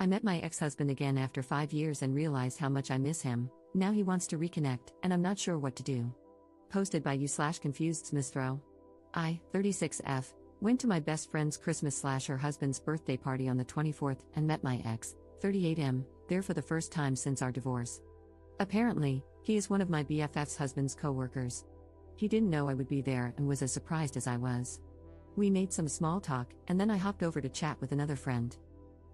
I met my ex-husband again after 5 years and realized how much I miss him. Now he wants to reconnect, and I'm not sure what to do. Posted by you/confused Smithrow. I, 36F, went to my best friend's Christmas/her husband's birthday party on the 24th and met my ex, 38M, there for the first time since our divorce. Apparently, he is one of my BFF's husband's co-workers. He didn't know I would be there and was as surprised as I was. We made some small talk, and then I hopped over to chat with another friend.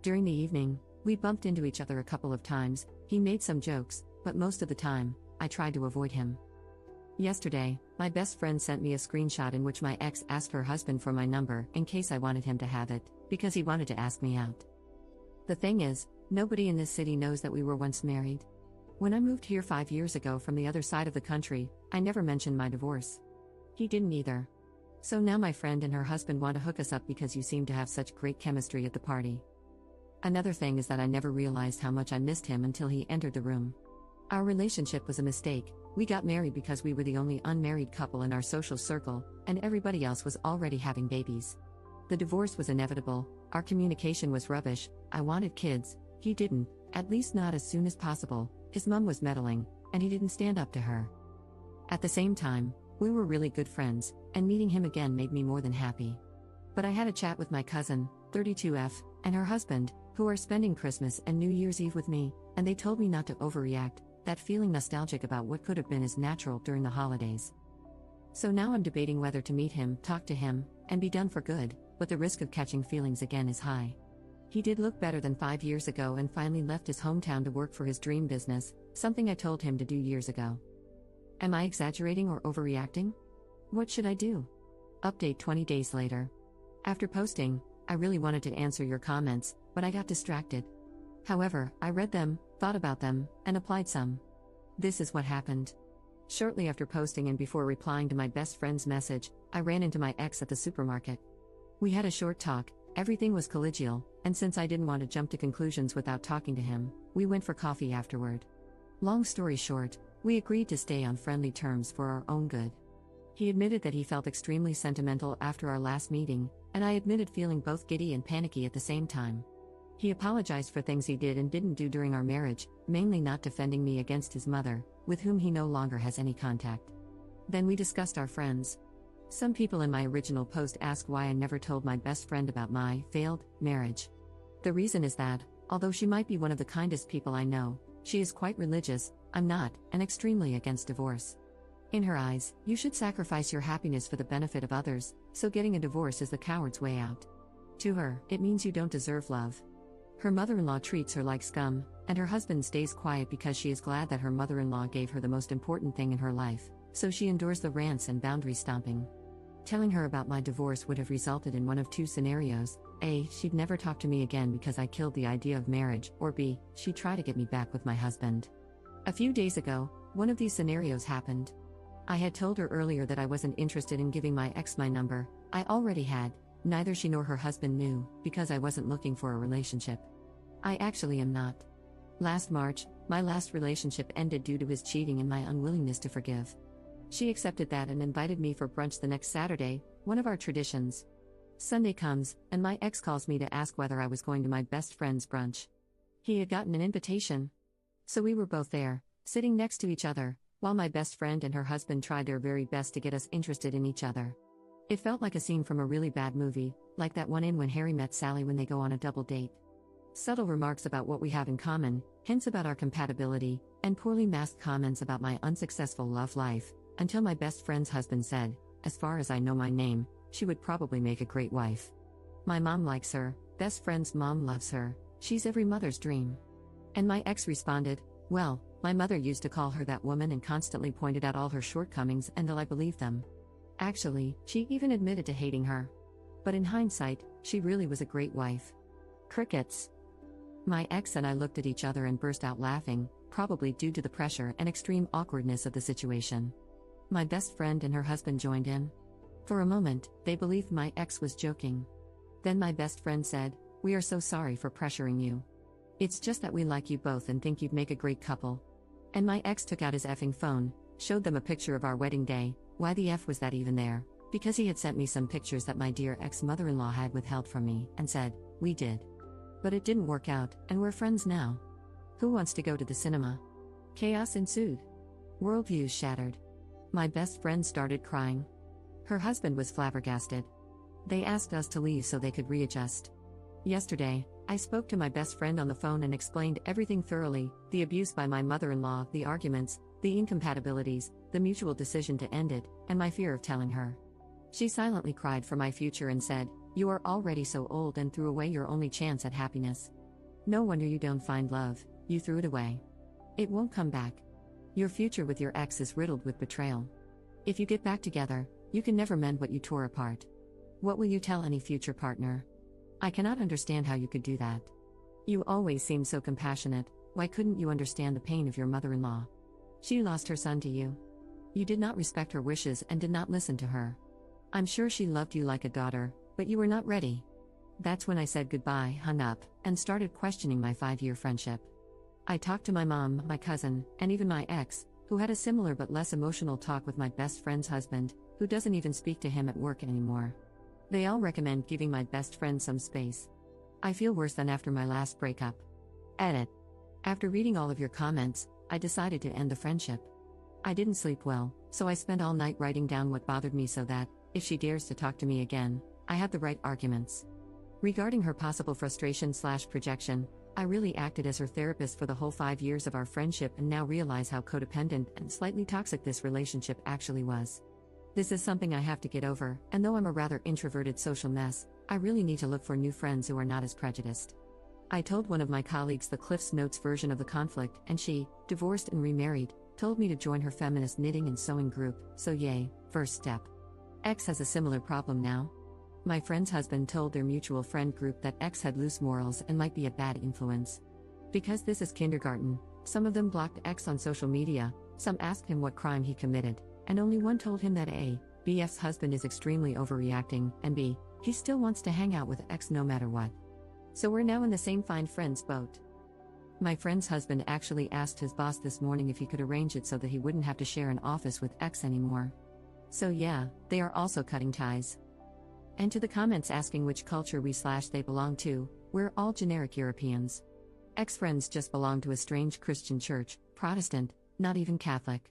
During the evening, we bumped into each other a couple of times. He made some jokes, but most of the time, I tried to avoid him. Yesterday, my best friend sent me a screenshot in which my ex asked her husband for my number in case I wanted him to have it, because he wanted to ask me out. The thing is, nobody in this city knows that we were once married. When I moved here 5 years ago from the other side of the country, I never mentioned my divorce. He didn't either. So now my friend and her husband want to hook us up because you seem to have such great chemistry at the party. Another thing is that I never realized how much I missed him until he entered the room. Our relationship was a mistake. We got married because we were the only unmarried couple in our social circle, and everybody else was already having babies. The divorce was inevitable, our communication was rubbish, I wanted kids, he didn't, at least not as soon as possible, his mom was meddling, and he didn't stand up to her. At the same time, we were really good friends, and meeting him again made me more than happy. But I had a chat with my cousin, 32F, and her husband, who are spending Christmas and New Year's Eve with me, and they told me not to overreact. That feeling nostalgic about what could have been is natural during the holidays. So now I'm debating whether to meet him, talk to him, and be done for good, but the risk of catching feelings again is high. He did look better than 5 years ago and finally left his hometown to work for his dream business, something I told him to do years ago. Am I exaggerating or overreacting? What should I do? Update 20 days later. After posting, I really wanted to answer your comments, but I got distracted. However, I read them, thought about them, and applied some. This is what happened. Shortly after posting and before replying to my best friend's message, I ran into my ex at the supermarket. We had a short talk, everything was collegial, and since I didn't want to jump to conclusions without talking to him, we went for coffee afterward. Long story short, we agreed to stay on friendly terms for our own good. He admitted that he felt extremely sentimental after our last meeting, and I admitted feeling both giddy and panicky at the same time. He apologized for things he did and didn't do during our marriage, mainly not defending me against his mother, with whom he no longer has any contact. Then we discussed our friends. Some people in my original post asked why I never told my best friend about my failed marriage. The reason is that, although she might be one of the kindest people I know, she is quite religious, I'm not, and extremely against divorce. In her eyes, you should sacrifice your happiness for the benefit of others, so getting a divorce is the coward's way out. To her, it means you don't deserve love. Her mother-in-law treats her like scum, and her husband stays quiet because she is glad that her mother-in-law gave her the most important thing in her life, so she endures the rants and boundary stomping. Telling her about my divorce would have resulted in one of two scenarios: A, she'd never talk to me again because I killed the idea of marriage, or B, she'd try to get me back with my husband. A few days ago, one of these scenarios happened. I had told her earlier that I wasn't interested in giving my ex my number. I already had. Neither she nor her husband knew, because I wasn't looking for a relationship. I actually am not. Last March, my last relationship ended due to his cheating and my unwillingness to forgive. She accepted that and invited me for brunch the next Saturday, one of our traditions. Sunday comes, and my ex calls me to ask whether I was going to my best friend's brunch. He had gotten an invitation. So we were both there, sitting next to each other, while my best friend and her husband tried their very best to get us interested in each other. It felt like a scene from a really bad movie, like that one in When Harry Met Sally when they go on a double date. Subtle remarks about what we have in common, hints about our compatibility, and poorly masked comments about my unsuccessful love life, until my best friend's husband said, "As far as I know my name, she would probably make a great wife. My mom likes her, best friend's mom loves her, she's every mother's dream." And my ex responded, "Well, my mother used to call her that woman and constantly pointed out all her shortcomings until I believed them. Actually, she even admitted to hating her. But in hindsight, she really was a great wife." Crickets. My ex and I looked at each other and burst out laughing, probably due to the pressure and extreme awkwardness of the situation. My best friend and her husband joined in. For a moment, they believed my ex was joking. Then my best friend said, "We are so sorry for pressuring you. It's just that we like you both and think you'd make a great couple." And my ex took out his effing phone, showed them a picture of our wedding day. Why the F was that even there? Because he had sent me some pictures that my dear ex-mother-in-law had withheld from me, and said, "We did." But it didn't work out, and we're friends now. Who wants to go to the cinema? Chaos ensued. Worldviews shattered. My best friend started crying. Her husband was flabbergasted. They asked us to leave so they could readjust. Yesterday, I spoke to my best friend on the phone and explained everything thoroughly: the abuse by my mother-in-law, the arguments, the incompatibilities, the mutual decision to end it, and my fear of telling her. She silently cried for my future and said, "You are already so old," and threw away your only chance at happiness. No wonder you don't find love, you threw it away. It won't come back. Your future with your ex is riddled with betrayal. If you get back together, you can never mend what you tore apart. What will you tell any future partner? I cannot understand how you could do that. You always seem so compassionate. Why couldn't you understand the pain of your mother-in-law? She lost her son to you. You did not respect her wishes and did not listen to her. I'm sure she loved you like a daughter, but you were not ready. That's when I said goodbye, hung up, and started questioning my 5-year friendship. I talked to my mom, my cousin, and even my ex, who had a similar but less emotional talk with my best friend's husband, who doesn't even speak to him at work anymore. They all recommend giving my best friend some space. I feel worse than after my last breakup. Edit. After reading all of your comments, I decided to end the friendship. I didn't sleep well, so I spent all night writing down what bothered me so that, if she dares to talk to me again, I had the right arguments. Regarding her possible frustration/projection, I really acted as her therapist for the whole 5 years of our friendship and now realize how codependent and slightly toxic this relationship actually was. This is something I have to get over, and though I'm a rather introverted social mess, I really need to look for new friends who are not as prejudiced. I told one of my colleagues the Cliff's Notes version of the conflict, and she, divorced and remarried, told me to join her feminist knitting and sewing group, so yay, first step. X has a similar problem now. My friend's husband told their mutual friend group that X had loose morals and might be a bad influence. Because this is kindergarten, some of them blocked X on social media, some asked him what crime he committed, and only one told him that A, BF's husband is extremely overreacting, and B, he still wants to hang out with X no matter what. So we're now in the same find friends boat. My friend's husband actually asked his boss this morning if he could arrange it so that he wouldn't have to share an office with X anymore. So yeah, they are also cutting ties. And to the comments asking which culture we/they belong to, we're all generic Europeans. X friends just belong to a strange Christian church, Protestant, not even Catholic.